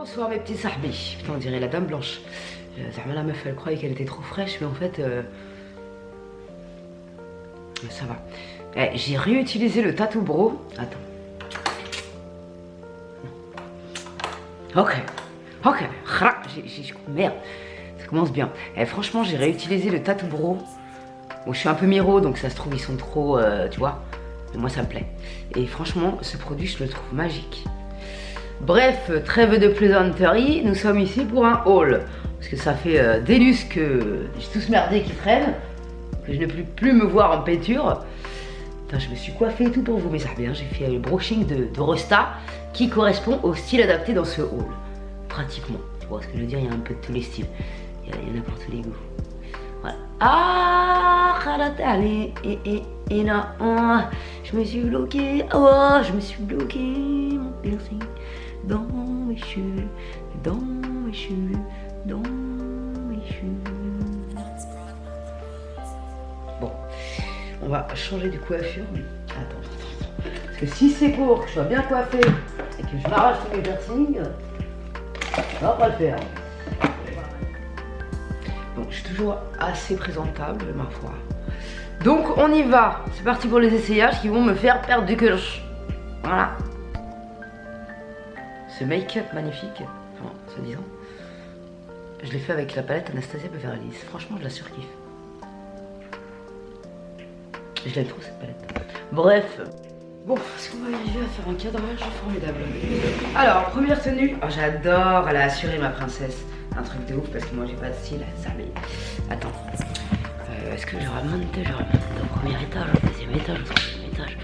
Bonsoir mes petits sahbis. Putain, on dirait la dame blanche. La meuf, elle croyait qu'elle était trop fraîche, mais en fait... ça va. J'ai réutilisé le tattoo bro. Attends. Ok. Ok. Merde. Ça commence bien. Franchement, j'ai réutilisé le tattoo bro. Bon, je suis un peu miro, donc ça se trouve, ils sont trop... tu vois. Mais moi, ça me plaît. Et franchement, ce produit, je le trouve magique. Bref, trêve de plaisanterie, nous sommes ici pour un haul. Parce que ça fait des lustres que j'ai tout ce merdier qui traîne, que je ne peux plus me voir en peinture. Putain, je me suis coiffée et tout pour vous, mes amis. J'ai fait le brushing de Rosta qui correspond au style adapté dans ce haul. Pratiquement. Tu vois ce que je veux dire, il y a un peu de tous les styles. Il y en a pour tous les goûts. Voilà. Ah, allez, et là, oh, je me suis bloqué. Oh, je me suis bloqué mon piercing. Dans mes cheveux, dans mes cheveux, dans mes cheveux. Bon, on va changer de coiffure. Attends. Parce que si c'est pour que je sois bien coiffée et que je m'arrache tous mes piercings, ça va pas le faire. Bon, je suis toujours assez présentable, ma foi. Donc, on y va. C'est parti pour les essayages qui vont me faire perdre du cœur. Voilà. Ce make-up magnifique, enfin, soi-disant, je l'ai fait avec la palette Anastasia Beverly Hills. Franchement, je la surkiffe. Je l'aime trop cette palette. Bref. Bon, est-ce qu'on va arriver à faire un cadrage formidable? Alors, première tenue. Oh, j'adore, elle a assuré ma princesse. Un truc de ouf parce que moi j'ai pas de style. Ça, mais... Attends. Est-ce que je remonte au premier étage, au deuxième étage, au troisième étage?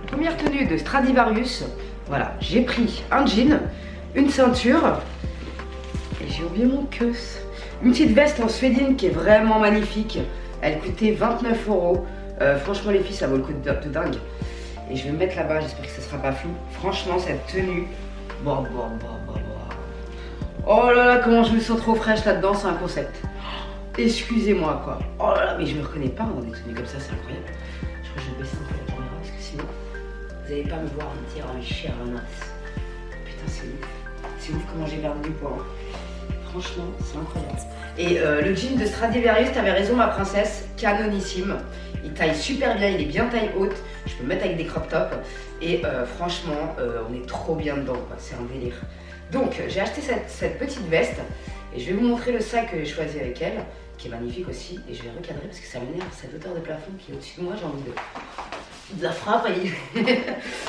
Première tenue de Stradivarius, voilà, j'ai pris un jean, une ceinture et j'ai oublié mon queus. Une petite veste en suédine qui est vraiment magnifique, elle coûtait 29 €. Franchement les filles, ça vaut le coup de dingue. Et je vais me mettre là-bas, j'espère que ça sera pas flou. Franchement cette tenue, bon. Oh là là, comment je me sens trop fraîche là-dedans, c'est un concept. Excusez-moi quoi. Oh là là, mais je me reconnais pas dans des tenues comme ça, c'est incroyable. Je crois que je vais baisser un peu la caméra parce que sinon... Vous n'allez pas me voir me dire en chair à masse. Putain, c'est ouf. C'est ouf comment j'ai perdu du poids. Franchement, c'est incroyable. Et le jean de Stradivarius, t'avais raison ma princesse, canonissime. Il taille super bien, il est bien taille haute. Je peux le mettre avec des crop tops. Et franchement, on est trop bien dedans, quoi. C'est un délire. Donc, j'ai acheté cette petite veste. Et je vais vous montrer le sac que j'ai choisi avec elle, qui est magnifique aussi. Et je vais recadrer parce que ça m'énerve, cette hauteur de plafond qui est au-dessus de moi. J'ai envie de la frappe.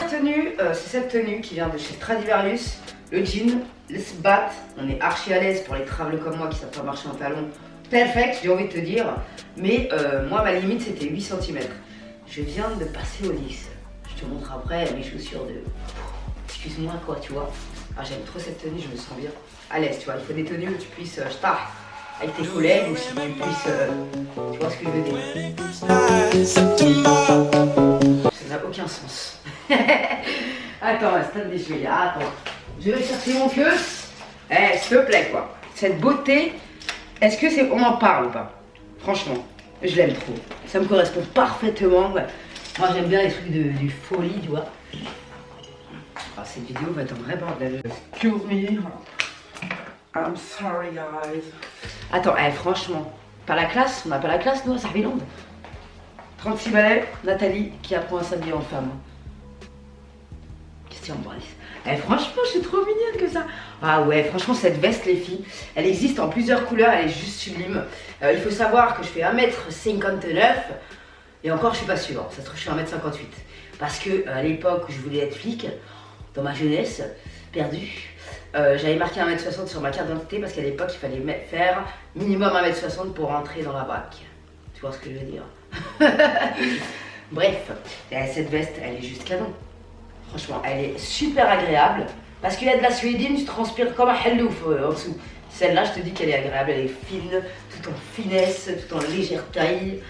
C'est cette tenue qui vient de chez Stradivarius. Le jean, le sbat, on est archi à l'aise pour les travels comme moi qui savent pas marcher en talons. Perfect, j'ai envie de te dire. Mais moi, ma limite, c'était 8 cm. Je viens de passer au 10. Je te montre après mes chaussures de... Excuse-moi quoi, tu vois. Ah, j'aime trop cette tenue, je me sens bien à l'aise, tu vois. Il faut des tenues où tu puisses avec tes collègues ou si tu puisses... tu vois ce que je veux dire. Ça n'a aucun sens. Attends, stop des cheveux. Attends. Je vais chercher mon queue. S'il te plaît, quoi. Cette beauté, est-ce que c'est... On en parle ou pas? Franchement, je l'aime trop. Ça me correspond parfaitement. Moi, j'aime bien les trucs de folie, tu vois. Ah, cette vidéo va être un vrai bordel. Excuse me. I'm sorry, guys. Attends, franchement, pas la classe? On n'a pas la classe, nous, à Sarbiland. 36 balais, Nathalie qui apprend à s'habiller en femme. Christian Brice. Franchement, je suis trop mignonne que ça. Ah ouais, franchement, cette veste, les filles, elle existe en plusieurs couleurs, elle est juste sublime. Il faut savoir que je fais 1m59 et encore, je suis pas sûre. Ça se trouve, je suis 1m58. Parce que à l'époque où je voulais être flic, dans ma jeunesse perdue, j'avais marqué 1m60 sur ma carte d'identité parce qu'à l'époque, il fallait faire minimum 1m60 pour rentrer dans la BRAC. Tu vois ce que je veux dire? Bref, cette veste, elle est juste canon. Franchement, elle est super agréable. Parce qu'il y a de la suédine, tu transpires comme un hellouf en dessous. Celle-là, je te dis qu'elle est agréable, elle est fine, tout en finesse, tout en légère taille.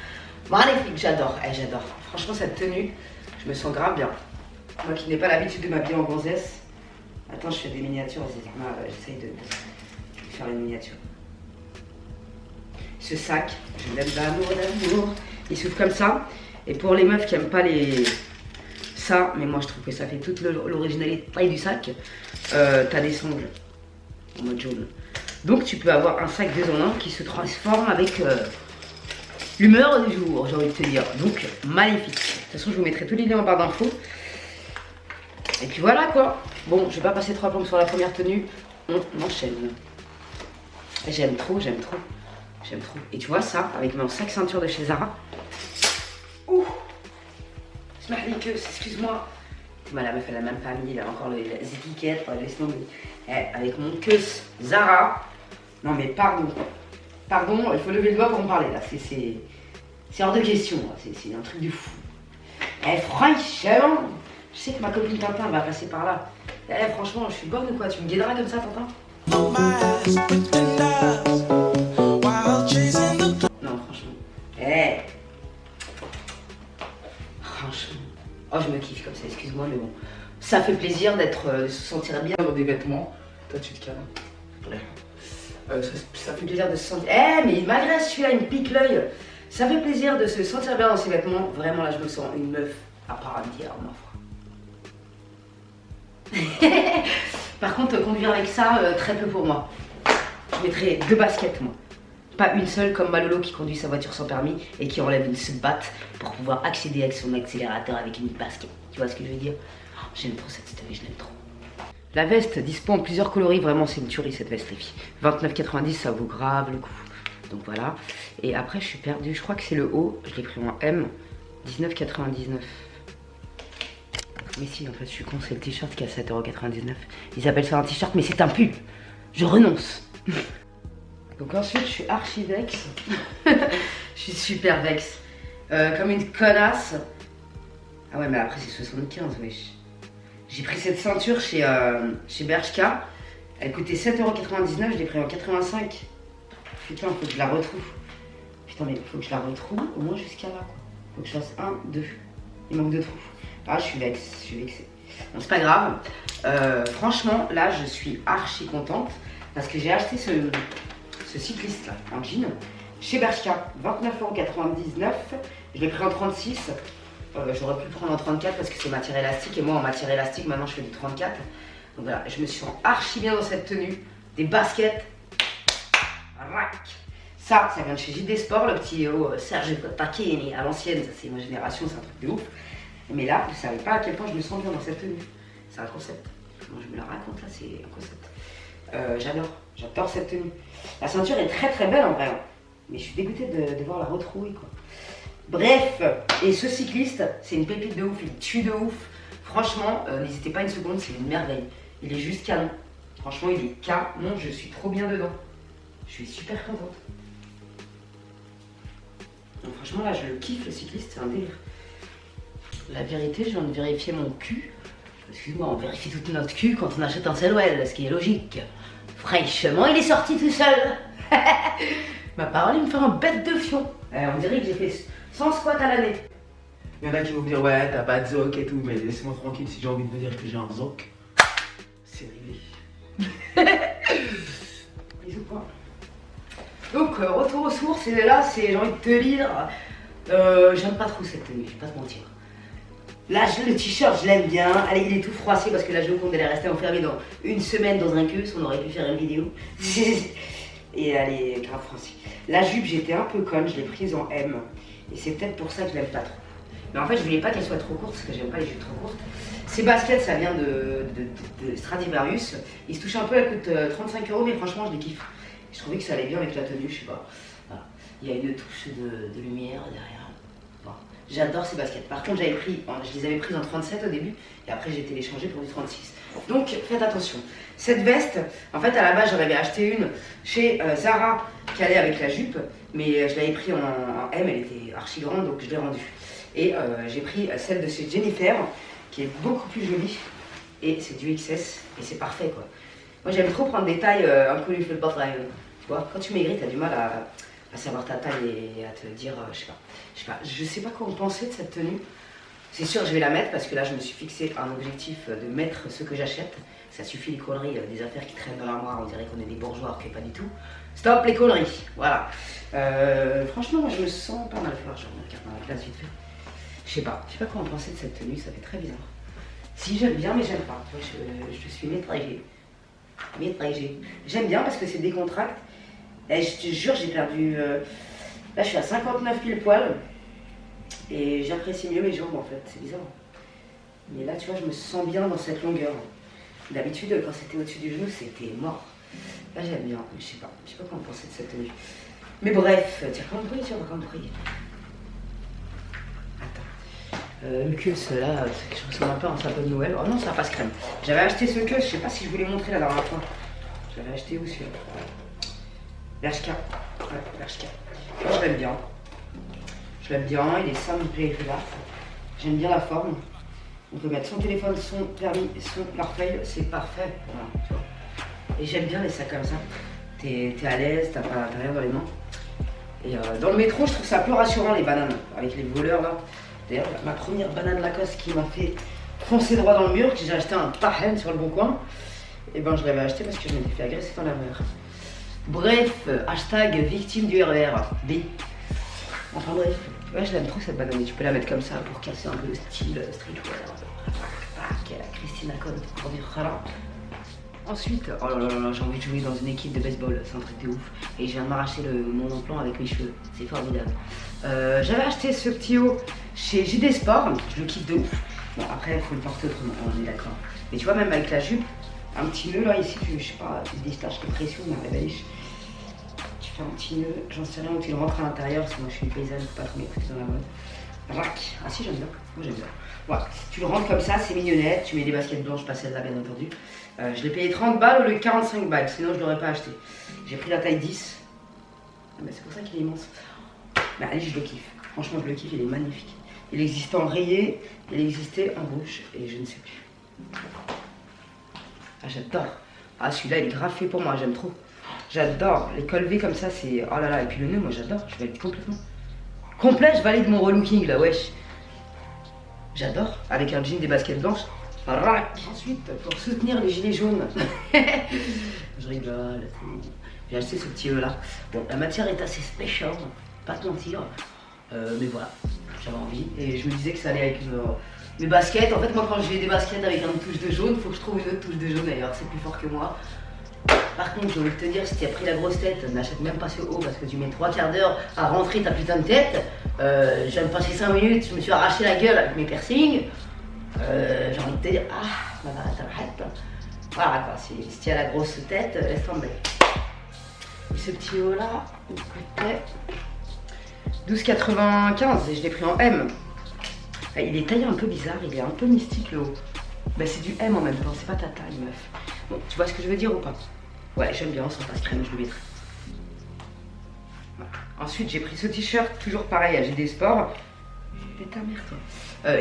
Magnifique, j'adore, j'adore. Franchement, cette tenue, je me sens grave bien. Moi qui n'ai pas l'habitude de m'habiller en gonzesse. Attends, je fais des miniatures, j'essaye de faire les miniatures. Ce sac, je l'aime d'amour, il s'ouvre comme ça. Et pour les meufs qui n'aiment pas les ça, mais moi je trouve que ça fait toute l'originalité du sac. T'as des sangles en mode jaune. Donc tu peux avoir un sac 2 en 1 qui se transforme avec l'humeur du jour, j'ai envie de te dire. Donc magnifique. De toute façon je vous mettrai tous les liens en barre d'infos. Et puis voilà quoi. Bon, je vais pas passer 3 plombes sur la première tenue. On enchaîne. J'aime trop, j'aime trop. J'aime trop. Et tu vois ça, avec mon sac ceinture de chez Zara. Ouh, excuse-moi. La meuf elle a même pas mis là encore les étiquettes, laisse tomber. Avec mon queue Zara. Non mais pardon. Pardon, il faut lever le doigt pour me parler là. C'est hors de question, c'est un truc de fou. Franchement, je sais que ma copine Tintin va passer par là. Franchement, je suis bonne ou quoi? Tu me guideras comme ça, Tintin? Non, franchement. Franchement. Oh, je me kiffe comme ça, excuse-moi, mais bon. Ça fait plaisir d'être, de se sentir bien dans des vêtements. Toi, tu te calmes. Ça fait plaisir de se sentir. Mais malgré celui-là, il me pique l'œil. Ça fait plaisir de se sentir bien dans ses vêtements. Vraiment, là, je me sens une meuf à part entière, ma foi. Par contre, conduire avec ça, très peu pour moi. Je mettrais 2 baskets, moi. Pas une seule comme Malolo qui conduit sa voiture sans permis et qui enlève une batte pour pouvoir accéder avec son accélérateur avec une basket. Tu vois ce que je veux dire? J'aime trop cette story, je l'aime trop. La veste dispo en plusieurs coloris, vraiment c'est une tuerie cette veste les filles. 29,90 ça vaut grave le coup. Donc voilà. Et après je suis perdue, je crois que c'est le haut, je l'ai pris en M, 19,99. Mais si en fait je suis con, c'est le t-shirt qui est à 7,99 €. Ils appellent ça un t-shirt mais c'est un pull. Je renonce. Donc ensuite je suis archi vex. Je suis super vex. Comme une connasse. Ah ouais mais après c'est 75 wesh. J'ai pris cette ceinture chez Bershka. Elle coûtait 7,99 €, je l'ai pris en 85. Putain, faut que je la retrouve. Putain mais faut que je la retrouve au moins jusqu'à là quoi. Faut que je fasse 1, 2. Il manque 2 trous. Ah je suis vexée. Bon c'est pas grave. Franchement là je suis archi contente. Parce que j'ai acheté ce cycliste là en jean chez Bershka, 29,99 €. Je l'ai pris en 36. J'aurais pu le prendre en 34 parce que c'est matière élastique et moi en matière élastique maintenant je fais du 34. Donc voilà, je me sens archi bien dans cette tenue. Des baskets. Rac. Ça vient de chez JD Sport, le petit Serge Tacchini à l'ancienne, ça c'est ma génération, c'est un truc de ouf. Mais là, je savais pas à quel point je me sens bien dans cette tenue. C'est un concept. Moi je me la raconte là, c'est un concept. J'adore cette tenue. La ceinture est très très belle en vrai. Mais je suis dégoûtée de devoir la retrouver quoi. Bref, et ce cycliste, c'est une pépite de ouf, il tue de ouf. Franchement, n'hésitez pas une seconde, c'est une merveille. Il est juste canon. Franchement, il est canon, je suis trop bien dedans. Je suis super contente. Donc franchement, là, je le kiffe, le cycliste, c'est un délire. La vérité, je viens de vérifier mon cul. Excuse-moi, on vérifie toute notre cul quand on achète un Selwell, ce qui est logique. Fraîchement, il est sorti tout seul. Ma parole, il me fait un bête de fion. On dirait que j'ai fait 100 squats à l'année. Il y en a qui vont me dire ouais t'as pas de zoc et tout, mais laissez-moi tranquille si j'ai envie de me dire que j'ai un zoc. C'est réglé. Bisous quoi. Donc retour aux sources et là c'est j'ai envie de te dire. J'aime pas trop cette tenue, je vais pas te mentir. Là le t-shirt je l'aime bien. Allez il est tout froissé parce que la Joconde elle est restée enfermée dans une semaine dans un queue, on aurait pu faire une vidéo. Et elle est grave froissée. La jupe j'étais un peu conne, je l'ai prise en M. Et c'est peut-être pour ça que je l'aime pas trop. Mais en fait, je voulais pas qu'elle soit trop courte parce que j'aime pas les jupes trop courtes. Ces baskets, ça vient de Stradivarius. Ils se touchent un peu, elles coûtent 35 €, mais franchement, je les kiffe. Je trouvais que ça allait bien avec la tenue, je sais pas. Voilà. Il y a une touche de lumière derrière. Bon. J'adore ces baskets. Par contre, je les avais prises en 37 au début, et après j'ai téléchargé pour du 36. Donc, faites attention. Cette veste, en fait, à la base, j'en avais acheté une chez Zara qui allait avec la jupe, mais je l'avais pris en M, elle était archi grande, donc je l'ai rendue. Et j'ai pris celle de chez Jennifer, qui est beaucoup plus jolie, et c'est du XS, et c'est parfait quoi. Moi j'aime trop prendre des tailles inconnues sur le portrait. Tu vois, quand tu maigris, t'as du mal à savoir ta taille et à te dire, je sais pas quoi en penser de cette tenue. C'est sûr, je vais la mettre parce que là, je me suis fixé un objectif de mettre ce que j'achète. Ça suffit les conneries, des affaires qui traînent dans l'armoire, on dirait qu'on est des bourgeois, alors que pas du tout. Stop les conneries, voilà. Franchement, moi, je me sens pas mal. Je regarde dans la classe vite fait. Je sais pas quoi en penser de cette tenue, ça fait très bizarre. Si j'aime bien, mais j'aime pas. Je suis mitigée. J'aime bien parce que c'est décontracté. Et je te jure, j'ai perdu. Là, je suis à 59 pile poil. Et j'apprécie mieux mes jambes en fait, c'est bizarre. Mais là, tu vois, je me sens bien dans cette longueur. D'habitude, quand c'était au-dessus du genou, c'était mort. Là, j'aime bien, mais je sais pas quoi en penser de cette tenue. Mais bref, tu vas compris, Attends. Le Ulcus, là, je ressemble un peu à un sapin de Noël. Oh non, ça passe crème. J'avais acheté ce que, je sais pas si je voulais montrer la dernière fois. J'avais acheté où celui-là? L'HK. Ouais, l'HK. Je l'aime bien. Je l'aime bien, il est simple, il plaît, j'aime bien la forme. On peut mettre son téléphone, son permis, son portefeuille, c'est parfait. Voilà, tu vois. Et j'aime bien les sacs comme ça. T'es à l'aise, t'as rien dans les mains. Et dans le métro, je trouve ça plus rassurant les bananes, avec les voleurs là. D'ailleurs, ma première banane Lacoste qui m'a fait foncer droit dans le mur, que j'ai acheté un Pahen sur le bon coin. Et ben je l'avais acheté parce que je m'étais fait agresser dans la mer. Bref, hashtag victime du RER B. Enfin bref, ouais, je l'aime trop cette banane. Tu peux la mettre comme ça pour casser un peu le style streetwear. Christina Code pour dire voilà. Ensuite, oh là là là, j'ai envie de jouer dans une équipe de baseball, c'est un truc de ouf. Et je viens de m'arracher mon implant avec mes cheveux, c'est formidable. J'avais acheté ce petit haut chez JD Sport, je le kiffe de ouf. Bon, après, il faut le porter autrement, on est d'accord. Mais tu vois, même avec la jupe, un petit nœud là, ici, je sais pas, des stages de pression, mais la bêche. Tu fais un petit nœud, j'en sais rien où tu le rentres à l'intérieur, parce que moi je suis une paysanne, faut pas trop m'écouter dans la mode. Rac, ah si, j'aime bien, moi j'aime bien. Voilà, tu le rentres comme ça, c'est mignonnette, tu mets des baskets blanches, pas celle-là bien entendu. Je l'ai payé 30 balles au lieu de 45 balles, sinon je l'aurais pas acheté. J'ai pris la taille 10. Ah bah c'est pour ça qu'il est immense. Mais allez, je le kiffe. Franchement, je le kiffe, il est magnifique. Il existait en rayé, il existait en rouge, et je ne sais plus. Ah, j'adore. Ah, celui-là, il est grave fait pour moi, j'aime trop. J'adore. Les col V comme ça, c'est... Oh là là, et puis le nœud, moi j'adore. Je vais être complètement... Complet, je valide mon relooking là, wesh. J'adore. Avec un jean, des baskets blanches. Ensuite, pour soutenir les gilets jaunes, je rigole. J'ai acheté ce petit là. Bon, la matière est assez spéciale, pas te mentir. Mais voilà, j'avais envie. Et je me disais que ça allait avec mes baskets. En fait, moi, quand j'ai des baskets avec une touche de jaune, il faut que je trouve une autre touche de jaune d'ailleurs. C'est plus fort que moi. Par contre, j'ai envie de te dire, si tu as pris la grosse tête, n'achète même pas ce haut parce que tu mets 3/4 d'heure à rentrer ta putain de tête. Je viens de passer 5 minutes, je me suis arraché la gueule avec mes piercings. J'ai envie de te dire, ah, t'arrêtes. Voilà quoi, si tu as la grosse tête, laisse tomber. Et ce petit haut là, il coûtait 12,95 et je l'ai pris en M. Il est taillé un peu bizarre, il est un peu mystique le haut. Bah c'est du M en même temps, c'est pas ta taille meuf. Bon, tu vois ce que je veux dire ou pas? Ouais, j'aime bien, sans passe crème, je le mettrai. Voilà. Ensuite, j'ai pris ce t-shirt, toujours pareil à GD Sport. Mais ta mère, toi.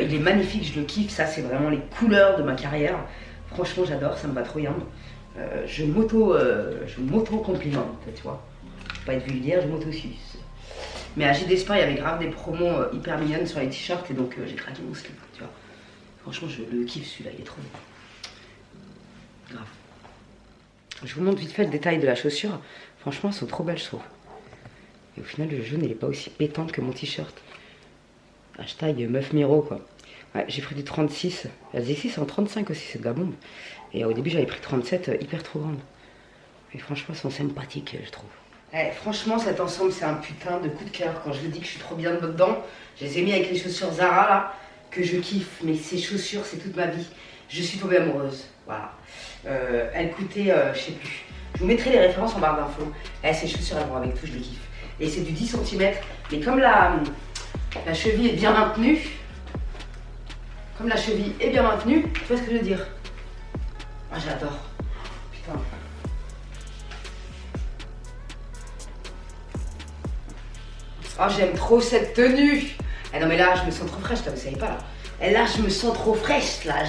Il est magnifique, je le kiffe. Ça, c'est vraiment les couleurs de ma carrière. Franchement, j'adore, ça me va trop bien. Je m'auto-complimente, tu vois. Je vais pas être vulgaire, je m'auto-suce. Mais à GD Sport, il y avait grave des promos hyper mignonnes sur les t-shirts et donc j'ai craqué mon slip, tu vois. Franchement, je le kiffe celui-là, il est trop bien. Grave. Je vous montre vite fait le détail de la chaussure. Franchement, elles sont trop belles, je trouve. Et au final, le jaune, il est pas aussi pétant que mon t-shirt. Hashtag meuf miro, quoi. Ouais, j'ai pris du 36. Elles existent en 35 aussi, c'est de la bombe. Et au début, j'avais pris 37, hyper trop grande. Et franchement, elles sont sympathiques, je trouve. Franchement, cet ensemble, c'est un putain de coup de cœur. Quand je vous dis que je suis trop bien dedans, je les ai mis avec les chaussures Zara, là, que je kiffe. Mais ces chaussures, c'est toute ma vie. Je suis tombée amoureuse. Voilà. Elles coûtaient, je sais plus. Je vous mettrai les références en barre d'infos. Ces chaussures, elles vont avec tout, je les kiffe. Et c'est du 10 cm. Mais comme la cheville est bien maintenue, tu vois ce que je veux dire? Ah, j'adore. Putain. Oh, j'aime trop cette tenue. Non mais là, je me sens trop fraîche, là, vous savez pas là. Et là, je me sens trop fraîche, là.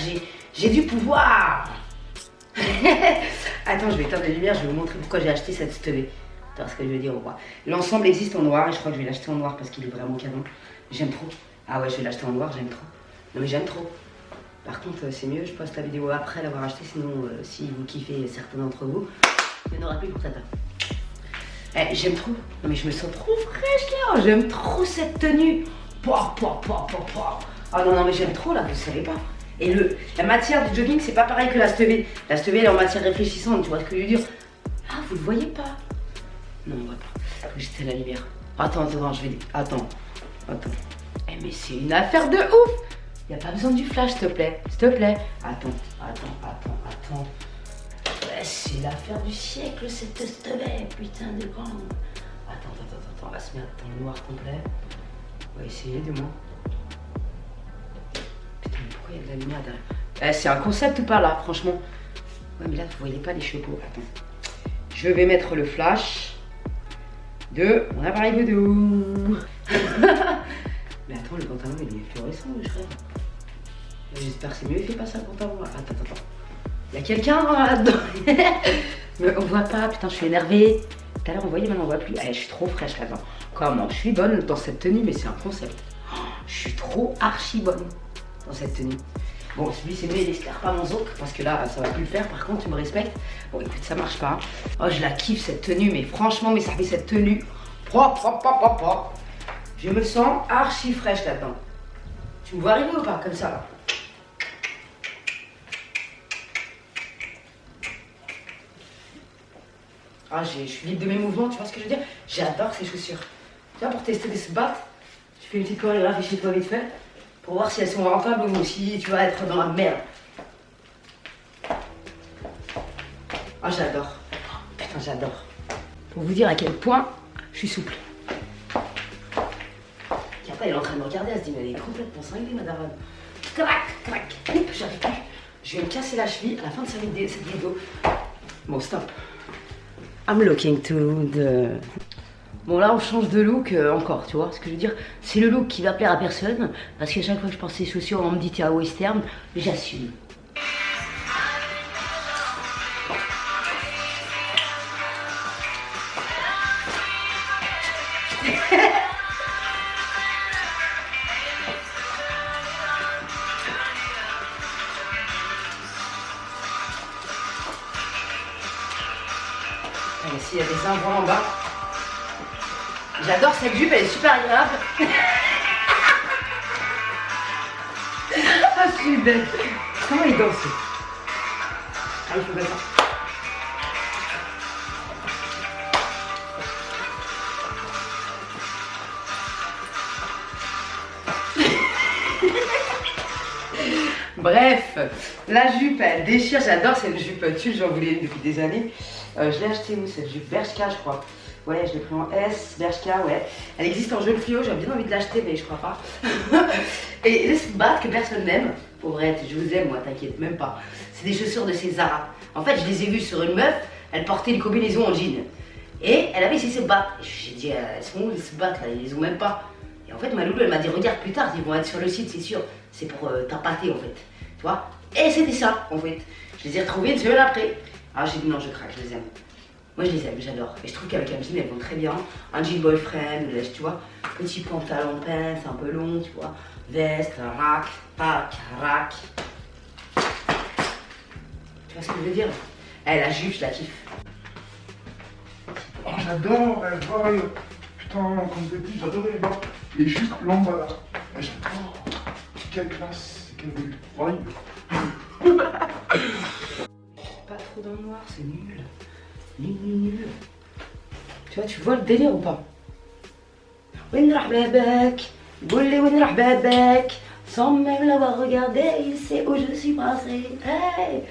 J'ai du pouvoir. Attends, je vais éteindre les lumières, je vais vous montrer pourquoi j'ai acheté cette stevée. Tu vois ce que je veux dire ou pas? L'ensemble existe en noir et je crois que je vais l'acheter en noir parce qu'il est vraiment canon. J'aime trop. Ah ouais, je vais l'acheter en noir, j'aime trop. Non mais j'aime trop. Par contre, c'est mieux, je poste la vidéo après l'avoir acheté, sinon si vous kiffez certains d'entre vous, il n'y en aura plus pour tata. J'aime trop. Non mais je me sens trop fraîche là. J'aime trop cette tenue. Pouah, pouah, pouah, pouah, pouah. Ah non, non, mais j'aime trop là, vous savez pas. Et la matière du jogging, c'est pas pareil que la stevie. La stevie, elle est en matière réfléchissante, tu vois ce que je veux dire? Ah, vous le voyez pas? Non, on voit pas. J'étais la lumière. Attends, attends, je vais. Attends. Attends. Eh, mais c'est une affaire de ouf! Y a pas besoin du flash, s'il te plaît. S'il te plaît. Attends, attends, attends, attends. Ouais, c'est l'affaire du siècle, cette stevie, putain de grand. Attends, attends, attends, on va se mettre dans le noir complet. On va essayer du moins. Putain, mais pourquoi il y a de la lumière derrière? Eh, c'est un concept ou pas là, franchement? Ouais, mais là, vous voyez pas les chevaux. Attends. Je vais mettre le flash de mon appareil photo. Mais attends, le pantalon il est fluorescent, je rêve. J'espère que c'est mieux fait pas ça le pantalon. Attends, attends, attends. Il y a quelqu'un là-dedans. Mais on voit pas, putain, je suis énervée. Tout à l'heure on voyait, maintenant on voit plus. Eh, je suis trop fraîche là-dedans. Comment je suis bonne dans cette tenue, mais c'est un concept. Je suis trop archi bonne dans cette tenue. Bon, celui c'est mieux, il esclare pas mon zoc, parce que là, ça va plus le faire. Par contre, tu me respectes. Bon, écoute, ça marche pas. Oh, je la kiffe cette tenue, mais franchement, mais ça fait cette tenue propre, propre, propre, propre, propre. Je me sens archi fraîche là-dedans. Tu me vois arriver ou pas, comme ça là? Ah, je suis libre de mes mouvements, tu vois ce que je veux dire? J'adore ces chaussures. Tu vois, pour tester des spots, tu fais une petite chorégraphie chez toi vite fait, pour voir si elles sont rentables ou si tu vas être dans la merde. Ah, j'adore. Putain, j'adore. Pour vous dire à quel point je suis souple. Et après, elle est en train de me regarder, elle se dit, mais elle est complètement cinglée, ma daronne. Crac, crac, oups, j'arrive plus. Je vais me casser la cheville à la fin de cette vidéo. Bon, stop. I'm looking to the... Bon là on change de look encore, tu vois ce que je veux dire? C'est le look qui va plaire à personne, parce qu'à chaque fois que je pense ces chaussures, on me dit t'es à western, j'assume. S'il y a des invents en bas. J'adore cette jupe, elle est super agréable. Ah, je suis bête. Comment il danse? Ah, il faut pas ça. Bref, la jupe elle déchire, j'adore cette jupe tulle, j'en voulais une depuis des années. Je l'ai acheté où cette jupe? Bershka je crois. Ouais, je l'ai pris en S, Bershka, ouais. Elle existe en jaune fluo, j'avais bien envie de l'acheter mais je crois pas. Et les spots que personne n'aime, pour vrai, je vous aime moi, t'inquiète même pas. C'est des chaussures de chez Zara. En fait, je les ai vues sur une meuf, elle portait une combinaison en jean. Et elle avait ces spots. J'ai dit, elles sont où les spots là? Ils les ont même pas. Et en fait, ma loulou, elle m'a dit, regarde plus tard, ils vont être sur le site, c'est sûr. C'est pour t'appâter en fait. Tu vois? Et c'était ça en fait. Je les ai retrouvées une semaine après. Ah, j'ai dit non, je craque, je les aime. Moi, je les aime, j'adore. Et je trouve qu'avec un jean, elles vont très bien. Un jean boyfriend, tu vois. Petit pantalon pince, un peu long, tu vois. Veste, rack, pack, rack. Tu vois ce que je veux dire? Eh, la jupe, je la kiffe. Oh, j'adore, elles volent. Putain, comme petit, j'adorais les voir. Les jupes longues, voilà. Et j'adore. Quelle classe, quelle vibe. Pas trop dans le noir, c'est nul. Nul, nul, nul. Tu vois, tu vois le délire ou pas? Win rahbabak, boulé win rahbabak. Sans même l'avoir regardé, il sait où je suis passée. Hey!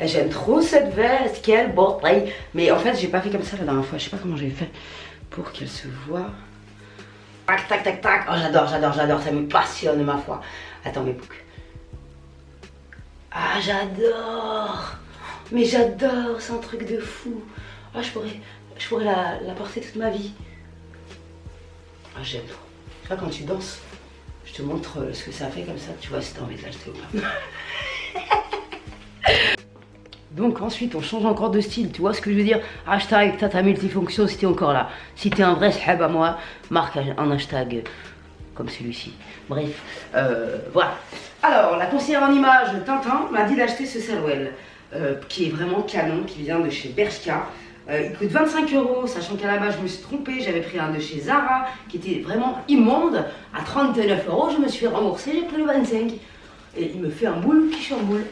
J'aime trop cette veste, quelle beauté. Mais en fait, j'ai pas fait comme ça la dernière fois. Je sais pas comment j'ai fait pour qu'elle se voit. Tac, tac, tac, tac. Oh, j'adore, j'adore, j'adore. Ça me passionne, ma foi. Attends, mes boucles. Ah, j'adore. Mais j'adore, c'est un truc de fou. Ah, je pourrais la porter toute ma vie. Ah, j'aime trop. Tu vois, quand tu danses, je te montre ce que ça fait comme ça. Tu vois si t'as envie de l'acheter ou pas. Donc ensuite on change encore de style, tu vois ce que je veux dire? Hashtag tata multifonction si t'es encore là. Si t'es un vrai sahab à moi, marque un hashtag comme celui-ci. Bref, voilà. Alors la conseillère en image Tintin m'a dit d'acheter ce sarouel qui est vraiment canon, qui vient de chez Bershka. Il coûte 25 €, sachant qu'à la base je me suis trompée, j'avais pris un de chez Zara qui était vraiment immonde. À 39 €, je me suis remboursée, j'ai pris le 25. Et il me fait un boule qui chamboule.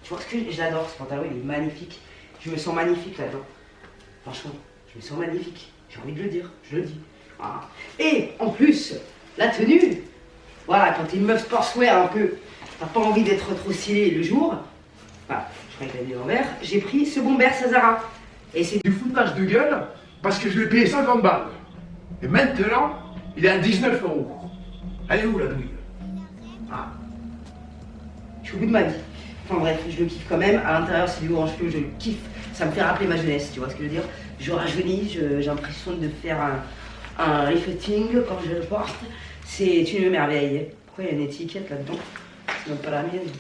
Tu vois ce que j'adore ce pantalon, il est magnifique. Je me sens magnifique là-dedans. Franchement, je me sens magnifique. J'ai envie de le dire, je le dis. Voilà. Et en plus, la tenue, voilà, quand t'es une meuf sportswear un peu, t'as pas envie d'être trop stylé le jour. Voilà, je crois qu'il a mis l'envers. J'ai pris ce bomber Zara. Et c'est Du foutage de gueule parce que je lui ai payé 50 balles. Et maintenant, il est à 19 €. Elle est où la douille? ah. Je suis au bout de ma vie. Enfin bref, je le kiffe quand même. À l'intérieur, c'est du orange fluo, je le kiffe. Ça me fait rappeler ma jeunesse, tu vois ce que je veux dire. Je rajeunis, j'ai l'impression de faire un refitting quand je le porte. C'est une merveille. Pourquoi il y a une étiquette là-dedans? C'est même pas la mienne.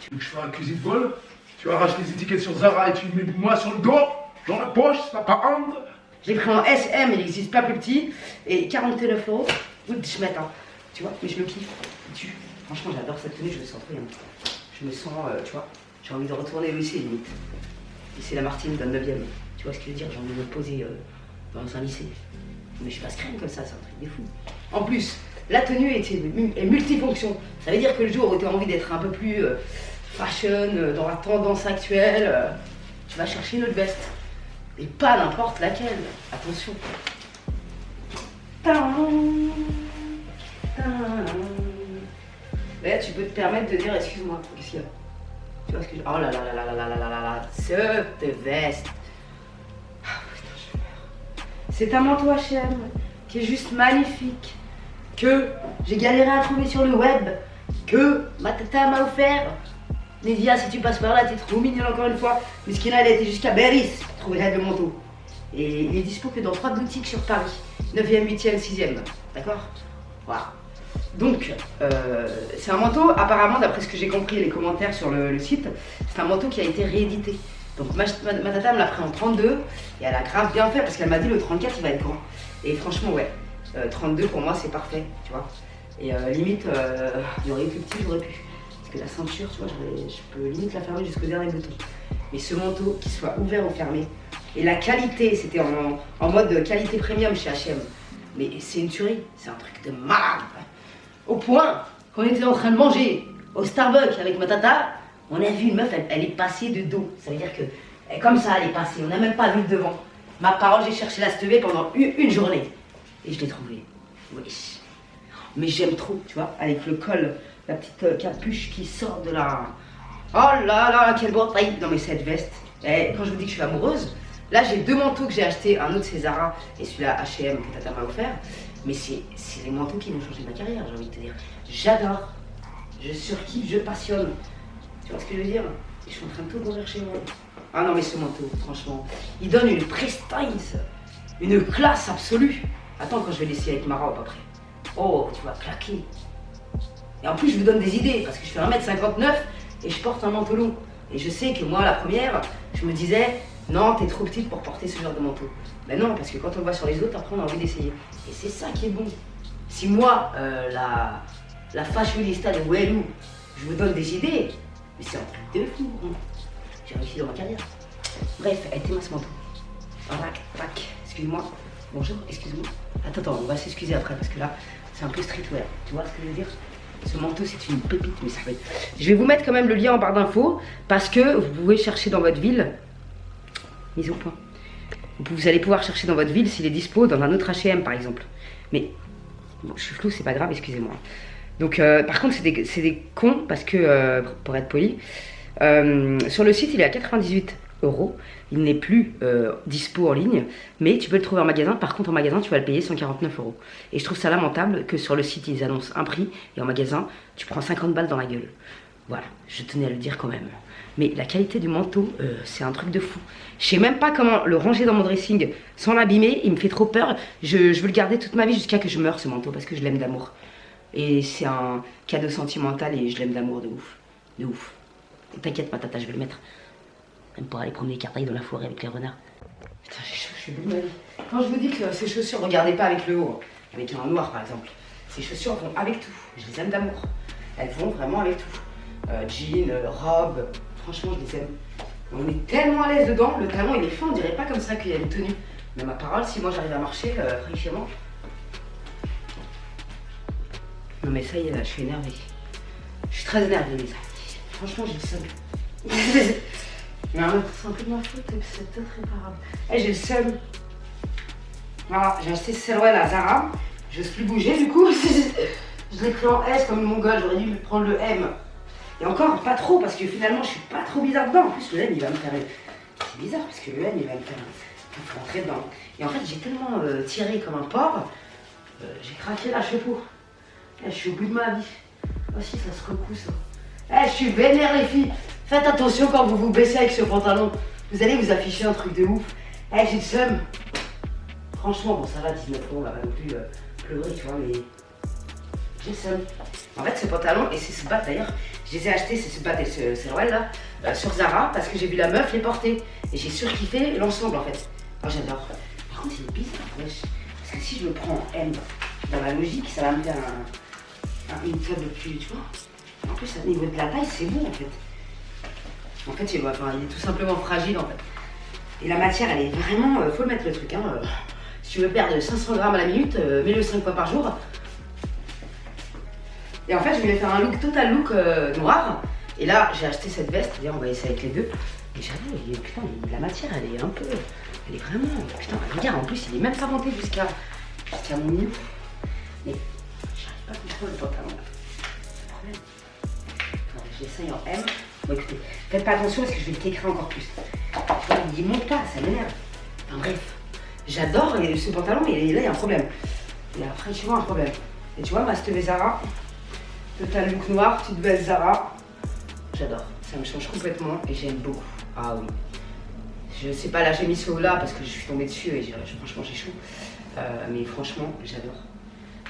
Tu veux que je fasse un cuisine vol? Tu arraches les étiquettes sur Zara et tu le mets moi sur le dos, dans la poche, ça pas honte. J'ai pris en SM, il n'existe pas plus petit. Et 49 €. Ou je mets, hein. Tu vois, mais je me kiffe. Franchement, j'adore cette tenue, je me sens trop bien. Je me sens, tu vois, j'ai envie de retourner au lycée limite. Lycée Lamartine dans le 9e. Tu vois ce que je veux dire? J'ai envie de me poser dans un lycée. Mais je passe crème comme ça, c'est un truc de fou. En plus, la tenue est multifonction. Ça veut dire que le jour où tu as envie d'être un peu plus fashion, dans la tendance actuelle, tu vas chercher une autre veste. Et pas n'importe laquelle. Attention. Tadam, tadam. Là, tu peux te permettre de dire excuse-moi, qu'est-ce qu'il y a? Tu vois ce que je... Oh là là là là là là là là là là, cette veste. Ah putain, je meurs. C'est un manteau H&M qui est juste magnifique, que j'ai galéré à trouver sur le web, que ma tata m'a offert. Lydia, si tu passes par là, t'es trop mignonne encore une fois. Miskina, elle a été jusqu'à Berris pour trouver le manteau. Et il est dispo que dans 3 boutiques sur Paris, 9e, 8e, 6e, d'accord? Voilà. Donc, c'est un manteau, apparemment, d'après ce que j'ai compris, les commentaires sur le site, c'est un manteau qui a été réédité. Donc ma tata me l'a pris en 32, et elle a grave bien fait, parce qu'elle m'a dit le 34 il va être grand. Et franchement, ouais, 32 pour moi c'est parfait, tu vois. Et limite, il aurait été petit, j'aurais pu. Parce que la ceinture, tu vois, je peux limite la fermer jusqu'au dernier bouton. Mais ce manteau, qu'il soit ouvert ou fermé, et la qualité, c'était en mode qualité premium chez H&M. Mais c'est une tuerie, c'est un truc de malade. Au point qu'on était en train de manger au Starbucks avec ma tata, on a vu une meuf, elle est passée de dos. Ça veut dire que, comme ça, elle est passée, on n'a même pas vu le devant. Ma parole, j'ai cherché la stevée pendant une journée. Et je l'ai trouvée. Oui. Mais j'aime trop, tu vois, avec le col, la petite capuche qui sort de la... Oh là là, quelle bonne taille. Non mais cette veste, quand je vous dis que je suis amoureuse, là j'ai 2 manteaux que j'ai achetés, un autre c'est Zara et celui-là H&M que tata m'a offert. Mais c'est les manteaux qui vont changer ma carrière, j'ai envie de te dire. J'adore, je surkiffe, je passionne. Tu vois ce que je veux dire? Et je suis en train de tout ouvrir chez moi. Ah non mais ce manteau, franchement, il donne une prestance, une classe absolue. Attends quand je vais l'essayer avec ma robe après. Oh, tu vas claquer. Et en plus je vous donne des idées, parce que je fais 1m59 et je porte un manteau long. Et je sais que moi la première, je me disais, non t'es trop petite pour porter ce genre de manteau. Mais non, parce que quand on le voit sur les autres, après on a envie d'essayer. Et c'est ça qui est bon. Si moi, la fashionista de Wellou, je vous donne des idées, mais c'est un truc de fou. Hein. J'ai réussi dans ma carrière. Bref, elle était ce manteau. Tac, excuse-moi. Bonjour, excuse-moi. Attends, on va s'excuser après parce que là, c'est un peu streetwear. Tu vois ce que je veux dire? Ce manteau, c'est une pépite, mais ça va être... Je vais vous mettre quand même le lien en barre d'infos parce que vous pouvez chercher dans votre ville. Mise au point. Vous allez pouvoir chercher dans votre ville s'il est dispo dans un autre H&M par exemple. Mais bon, je suis flou, c'est pas grave, excusez-moi. Donc par contre c'est des cons parce que pour être poli, sur le site il est à 98 €. Il n'est plus dispo en ligne, mais tu peux le trouver en magasin. Par contre en magasin tu vas le payer 149 €. Et je trouve ça lamentable que sur le site ils annoncent un prix et en magasin tu prends 50 balles dans la gueule. Voilà, je tenais à le dire quand même. Mais la qualité du manteau, c'est un truc de fou. Je sais même pas comment le ranger dans mon dressing sans l'abîmer, il me fait trop peur. Je veux le garder toute ma vie jusqu'à que je meure ce manteau parce que je l'aime d'amour. Et c'est un cadeau sentimental et je l'aime d'amour de ouf. De ouf. T'inquiète ma tata, je vais le mettre. Même pour aller promener les cartails dans la forêt avec les renards. Putain j'ai chaud, je suis bout de ma vie. Quand je vous dis que ces chaussures, regardez pas avec le haut, avec un noir par exemple. Ces chaussures vont avec tout, je les aime d'amour. Elles vont vraiment avec tout. Jean, robe, franchement je les aime. On est tellement à l'aise dedans, le talon il est fin, on dirait pas comme ça qu'il y a une tenue. Mais ma parole, si moi j'arrive à marcher fraîchement. Non mais ça y est là, je suis énervée. Je suis très énervée les amis. Franchement j'ai le seum. Mais c'est un peu de ma faute, c'est peut-être réparable. J'ai le seum. Voilà, j'ai acheté ce Celoël à Zara. Je n'ose plus bouger du coup. Je l'ai pris en S comme une mongole, j'aurais dû prendre le M. Et encore, pas trop, parce que finalement, je suis pas trop bizarre dedans. En plus, le M, il va me faire... C'est bizarre, parce que le M, il va me faire rentrer dedans. Et en fait, j'ai tellement tiré comme un porc, j'ai craqué la chevaux. Je suis au bout de ma vie. Oh si, ça se recoue, ça. Je suis vénère, les filles. Faites attention quand vous vous baissez avec ce pantalon. Vous allez vous afficher un truc de ouf. J'ai le seum. Franchement, bon, ça va, 19 euros, on va pas non plus pleurer, tu vois, mais... J'ai le seum. En fait, ce pantalon et ce bat d'ailleurs, je les ai achetés, ce bat et ce Celoël là, sur Zara parce que j'ai vu la meuf les porter et j'ai surkiffé l'ensemble en fait. Oh, j'adore. Par contre, c'est bizarre, wesh. Parce que si je le prends en M, dans la logique, ça va me faire une faible plus, tu vois. En plus, au niveau de la taille, c'est bon en fait. En fait, il est tout simplement fragile en fait. Et la matière, elle est vraiment, faut le mettre le truc. Hein. Si tu veux perdre 500 grammes à la minute, mets-le 5 fois par jour. Et en fait, je voulais faire un look, total look noir. Et là, j'ai acheté cette veste. D'ailleurs, on va essayer avec les deux. Et j'avoue, putain, la matière, elle est un peu... Elle est vraiment... Putain, regarde, en plus, il est même pas monté jusqu'à mon niveau. Mais j'arrive pas à contrôler le pantalon. C'est le problème. Attends, j'essaye en M. Bon, écoutez, faites pas attention parce que je vais le t'écrire encore plus. Tu vois, il monte pas, ça m'énerve. Enfin bref, j'adore ce pantalon, mais là, il y a un problème. Il y a franchement un problème. Et tu vois, ma Steve Zara, total look noir, petite veste Zara. J'adore, ça me change complètement et j'aime beaucoup. Ah oui. Je sais pas, là j'ai mis ce haut là parce que je suis tombée dessus et franchement j'ai chaud. Mais franchement, j'adore.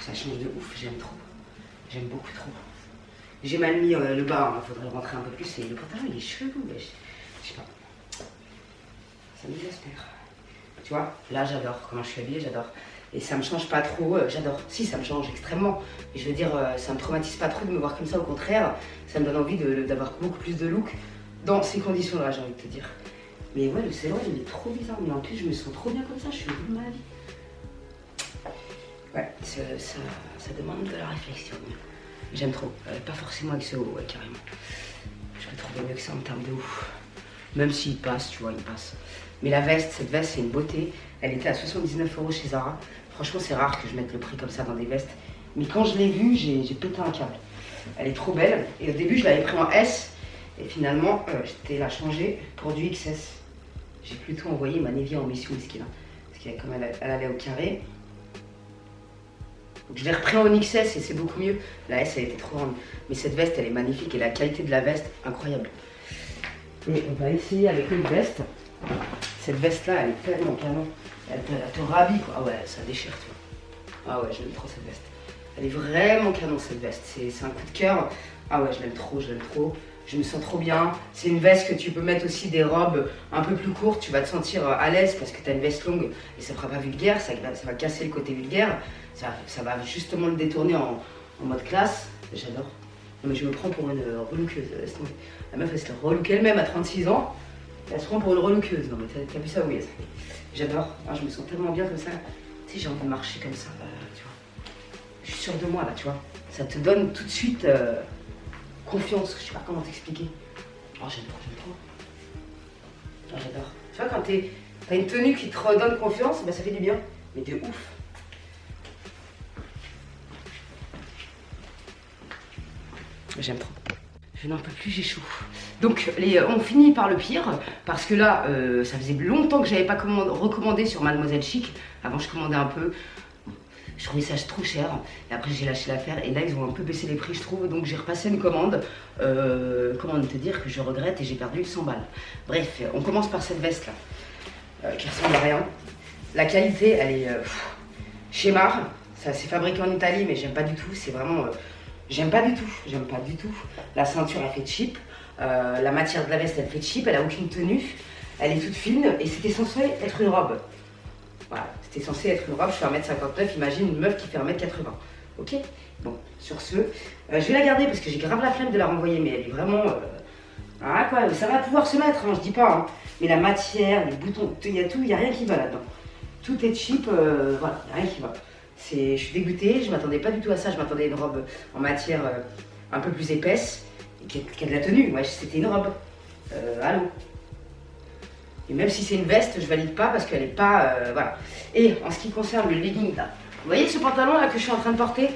Ça change de ouf, j'aime trop. J'aime beaucoup trop. J'ai mal mis le bas, il faudrait rentrer un peu plus. Et le pantalon il est chelou, mais je sais pas. Ça m'exaspère. Tu vois, là j'adore. Comment je suis habillée, j'adore. Et ça me change pas trop, j'adore. Si, ça me change extrêmement. Et je veux dire, ça me traumatise pas trop de me voir comme ça, au contraire. Ça me donne envie d'avoir beaucoup plus de look dans ces conditions-là, j'ai envie de te dire. Mais ouais, le Celoël, il est trop bizarre. Mais en plus, je me sens trop bien comme ça, je suis au bout de ma vie. Ouais, ça demande de la réflexion. J'aime trop. Pas forcément avec ce haut, ouais, carrément. Je peux trouver mieux que ça en termes de ouf. Même s'il passe, tu vois, il passe. Mais la veste, cette veste, c'est une beauté. Elle était à 79 € chez Zara. Franchement, c'est rare que je mette le prix comme ça dans des vestes. Mais quand je l'ai vue, j'ai pété un câble. Elle est trop belle. Et au début, je l'avais pris en S. Et finalement, j'étais la changer pour du XS. J'ai plutôt envoyé ma Nivea en mission mesquine. Parce qu'elle, comme elle allait au carré. Donc je l'ai repris en XS et c'est beaucoup mieux. La S, elle était trop grande. Mais cette veste, elle est magnifique. Et la qualité de la veste, incroyable. Et on va essayer avec une veste. Cette veste-là, elle est tellement canon. Elle te ravit, quoi. Ah ouais, ça déchire, tu vois. Ah ouais, j'aime trop cette veste. Elle est vraiment canon, cette veste. C'est un coup de cœur. Ah ouais, je l'aime trop, je l'aime trop. Je me sens trop bien. C'est une veste que tu peux mettre aussi des robes un peu plus courtes. Tu vas te sentir à l'aise parce que tu as une veste longue et ça ne fera pas vulgaire. Ça va casser le côté vulgaire. Ça va justement le détourner en mode classe. J'adore. Non mais je me prends pour une relookeuse. La meuf, elle se relook elle-même à 36 ans. Elle se prend pour une relookeuse. Non mais t'as vu ça, oui. J'adore. Ah, je me sens tellement bien comme ça. Tu sais, j'ai envie de marcher comme ça, tu vois. Je suis sûre de moi, là, tu vois. Ça te donne tout de suite confiance. Je sais pas comment t'expliquer. Oh, j'aime trop, j'aime trop. Oh, j'adore. Tu vois, quand t'as une tenue qui te redonne confiance, bah, ça fait du bien. Mais de ouf. J'aime trop. Je n'en peux plus, j'ai chaud. Donc, on finit par le pire, parce que là, ça faisait longtemps que j'avais pas recommandé sur Mademoiselle Chic. Avant, je commandais un peu. Je trouvais ça trop cher. Et après, j'ai lâché l'affaire. Et là, ils ont un peu baissé les prix, je trouve. Donc, j'ai repassé une commande. Comment te dire que je regrette et j'ai perdu 100 balles. Bref, on commence par cette veste-là, qui ressemble à rien. La qualité, elle est chez Mar. Ça, c'est fabriqué en Italie, mais j'aime pas du tout. C'est vraiment... j'aime pas du tout. La ceinture, elle fait cheap. La matière de la veste, elle fait cheap. Elle a aucune tenue. Elle est toute fine. Et c'était censé être une robe. Voilà, c'était censé être une robe. Je fais 1m59. Imagine une meuf qui fait 1m80. Ok? Bon, sur ce, je vais la garder parce que j'ai grave la flemme de la renvoyer. Mais elle est vraiment Ah quoi, ça va pouvoir se mettre, hein, je dis pas. Hein. Mais la matière, les boutons, il y a tout, il n'y a rien qui va là-dedans. Tout est cheap, voilà, il n'y a rien qui va. Je suis dégoûtée, je m'attendais pas du tout à ça. Je m'attendais à une robe en matière un peu plus épaisse, et qui a de la tenue. Ouais, c'était une robe. Allô. Et même si c'est une veste, je valide pas parce qu'elle est pas. Voilà. Et en ce qui concerne le legging là, vous voyez ce pantalon là que je suis en train de porter?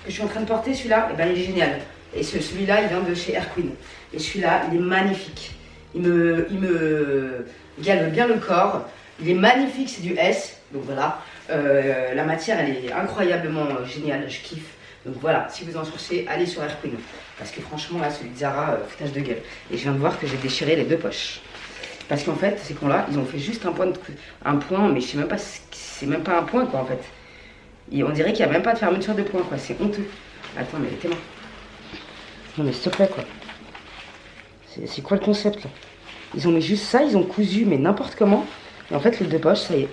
Celui-là, eh ben, il est génial. Et celui-là, il vient de chez Air Queen. Et celui-là, il est magnifique. Il me galve bien le corps. Il est magnifique, c'est du S. Donc voilà. La matière, elle est incroyablement géniale. Je kiffe. Donc voilà, si vous en cherchez, allez sur Air Queen. Parce que franchement, là, celui de Zara, foutage de gueule. Et je viens de voir que j'ai déchiré les 2 poches. Parce qu'en fait, ces cons-là, ils ont fait juste un point, mais je sais même pas, c'est même pas un point quoi en fait. Et on dirait qu'il n'y a même pas de fermeture de point quoi, c'est honteux. Attends, mais t'es mort. Non mais s'il te plaît quoi. C'est quoi le concept là? Ils ont mis juste ça, ils ont cousu mais n'importe comment. Et en fait les 2 poches, ça y est,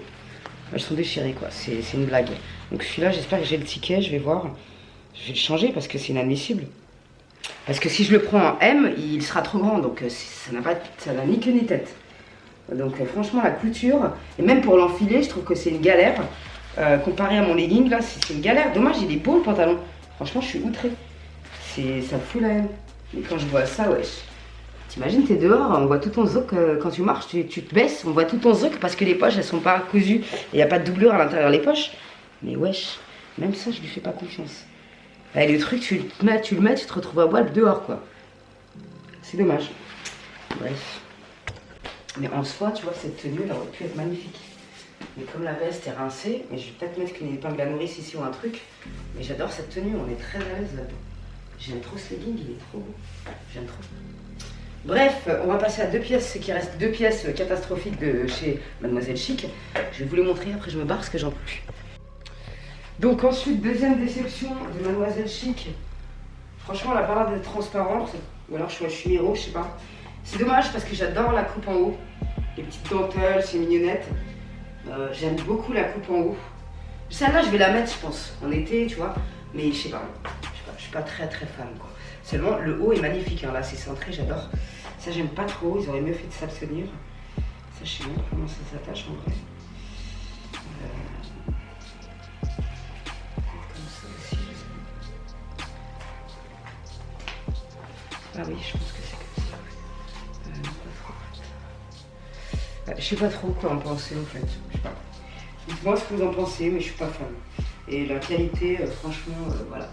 elles sont déchirées quoi, c'est une blague. Donc celui-là, j'espère que j'ai le ticket, je vais voir. Je vais le changer parce que c'est inadmissible. Parce que si je le prends en M, il sera trop grand, donc ça n'a ni queue ni tête. Donc franchement la couture, et même pour l'enfiler, je trouve que c'est une galère. Comparé à mon legging là, c'est une galère. Dommage, il est beau le pantalon. Franchement, je suis outrée. Ça fout la haine. Mais quand je vois ça, wesh. T'imagines, t'es dehors, on voit tout ton zoc quand tu marches, tu te baisses, on voit tout ton zoc parce que les poches elles sont pas cousues. Et il n'y a pas de doublure à l'intérieur des poches. Mais wesh, même ça, je lui fais pas confiance. Et le truc, tu le mets, tu te retrouves à poil dehors quoi. C'est dommage. Bref. Mais en soi, tu vois, cette tenue, elle aurait pu être magnifique. Mais comme la veste est rincée, et je vais peut-être mettre une épingle à nourrice ici ou un truc, mais j'adore cette tenue, on est très à l'aise là-dedans. J'aime trop ce legging, il est trop beau. J'aime trop. Bref, on va passer à 2 pièces, ce qui reste 2 pièces catastrophiques de chez Mademoiselle Chic. Je vais vous les montrer, après je me barre parce que j'en peux plus. Donc ensuite, deuxième déception de Mademoiselle Chic. Franchement, elle a pas l'air d'être transparente, ou alors je suis héros, je sais pas. C'est dommage parce que j'adore la coupe en haut. Les petites dentelles, c'est mignonnette. J'aime beaucoup la coupe en haut. Celle-là, je vais la mettre, je pense, en été, tu vois. Mais je sais pas, je suis pas très fan, quoi. Seulement, le haut est magnifique, hein. Là, c'est centré, j'adore. Ça, j'aime pas trop, ils auraient mieux fait de s'abstenir. Ça, je sais même comment ça s'attache, en vrai. Comme ça aussi, je sais pas. Ah oui, je pense que c'est comme ça. Je sais pas trop quoi en penser en fait. Je sais pas. Dites-moi ce que vous en pensez, mais je suis pas fan. Et la qualité, franchement, voilà.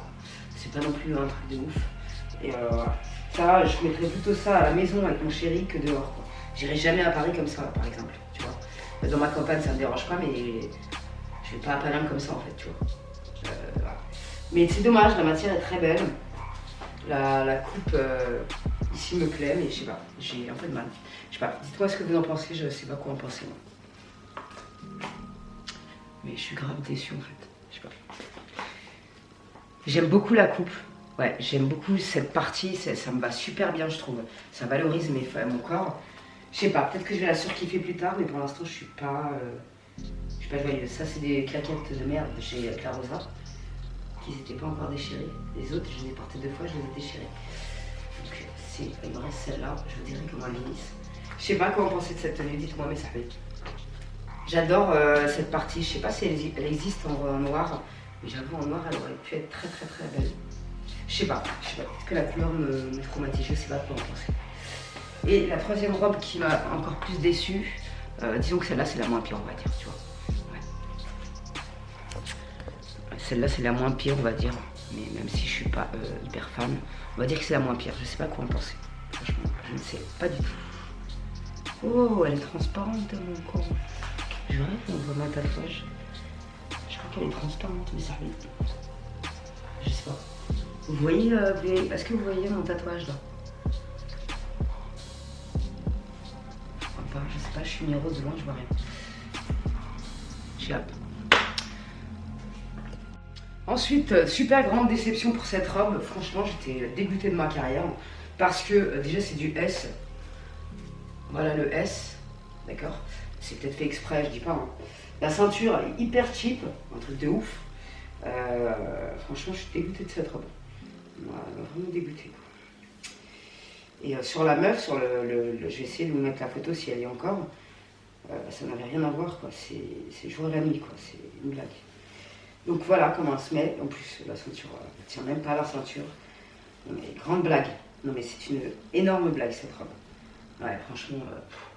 C'est pas non plus un truc de ouf. Et voilà. Ça, je mettrais plutôt ça à la maison avec mon chéri que dehors. J'irai jamais à Paris comme ça, par exemple. Tu vois. Dans ma campagne, ça me dérange pas, mais je vais pas à Paris comme ça en fait, tu vois. Voilà. Mais c'est dommage, la matière est très belle. La coupe ici me plaît, mais je sais pas, j'ai un peu de mal. Je sais pas, dites-moi ce que vous en pensez, je sais pas quoi en penser moi. Mais je suis grave déçue en fait, je sais pas. J'aime beaucoup la coupe, ouais, j'aime beaucoup cette partie, ça me va super bien je trouve. Ça valorise mon corps. Je sais pas, peut-être que je vais la surkiffer plus tard, mais pour l'instant je suis pas joyeuse. Ça c'est des claquettes de merde de chez Clarosa, qui n'étaient pas encore déchirées. Les autres, je les ai portées 2 fois, je les ai déchirées. Donc il me reste celle-là, je vous dirai comment elle finisse. Je sais pas quoi en penser de cette tenue, dites-moi mes saluts. J'adore cette partie, je sais pas si elle existe en noir, mais j'avoue en noir elle aurait pu être très belle. Je sais pas, peut-être que la couleur me traumatise, je sais pas quoi en penser. Et la troisième robe qui m'a encore plus déçue, disons que celle-là c'est la moins pire on va dire, tu vois. Ouais. Celle-là c'est la moins pire on va dire, mais même si je suis pas hyper fan, on va dire que c'est la moins pire, je sais pas quoi en penser. Franchement, je ne sais pas du tout. Oh, elle est transparente mon corps. Je rêve qu'on voit ma tatouage. Je crois qu'elle est transparente, mais ça arrive. Je sais pas. Vous voyez, est-ce que vous voyez mon tatouage là? Je crois pas, je sais pas, je suis mis rose de loin, je vois rien. J'ai hâte. Ensuite, super grande déception pour cette robe. Franchement, j'étais dégoûtée de ma carrière. Parce que déjà, c'est du S. Voilà le S. D'accord? C'est peut-être fait exprès, je dis pas. Hein. La ceinture est hyper cheap. Un truc de ouf. Franchement, je suis dégoûtée de cette robe. Vraiment dégoûtée. Et sur la meuf, je vais essayer de vous mettre la photo si elle y est encore. Ça n'avait rien à voir, quoi. C'est jour et la nuit, quoi. C'est une blague. Donc voilà comment elle se met. En plus, la ceinture, elle tient même pas à la ceinture. Non mais grande blague. Non mais c'est une énorme blague cette robe. Ouais, franchement,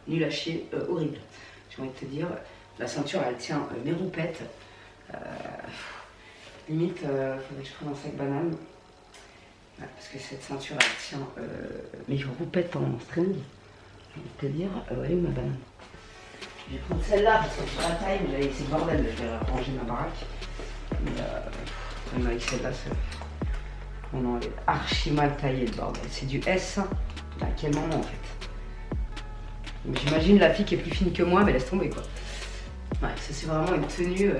nul à chier, horrible. J'ai envie de te dire, la ceinture elle tient mes roupettes. Limite, faudrait que je prenne un sac banane. Ouais, parce que cette ceinture elle tient mes roupettes en string. J'ai envie de te dire, elle est où ma banane? Je vais prendre celle-là parce que j'ai la taille, mais j'avais laissé le bordel, je vais ranger ma baraque. Mais avec celle-là, oh non, elle est archi mal taillée le bordel. C'est du S. À quel moment en fait? J'imagine la fille qui est plus fine que moi, mais laisse tomber quoi. Ouais, ça c'est vraiment une tenue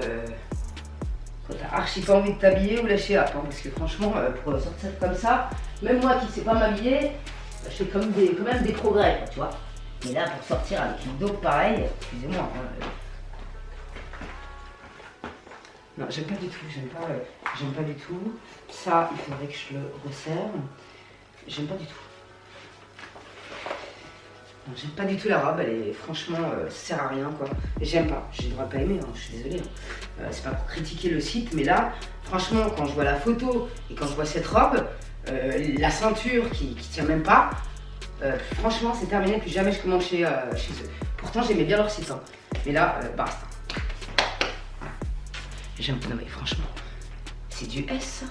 quand t'as archi pas envie de t'habiller ou lâcher up. Hein, parce que franchement, pour sortir comme ça, même moi qui sais pas m'habiller, je fais quand même des progrès, quoi, tu vois. Mais là, pour sortir avec une dope pareille, excusez-moi. Hein, non, j'aime pas du tout, j'aime pas du tout. Ça, il faudrait que je le resserre. J'aime pas du tout. J'aime pas du tout la robe, elle est franchement, ça sert à rien quoi. J'aime pas, je ne devrais pas aimer, hein, je suis désolée. Hein. C'est pas pour critiquer le site, mais là, franchement, quand je vois la photo et quand je vois cette robe, la ceinture qui tient même pas, franchement, c'est terminé, plus jamais je commande chez eux. Pourtant, j'aimais bien leur site, hein. Mais là, basta. J'aime pas, non mais franchement, c'est du S.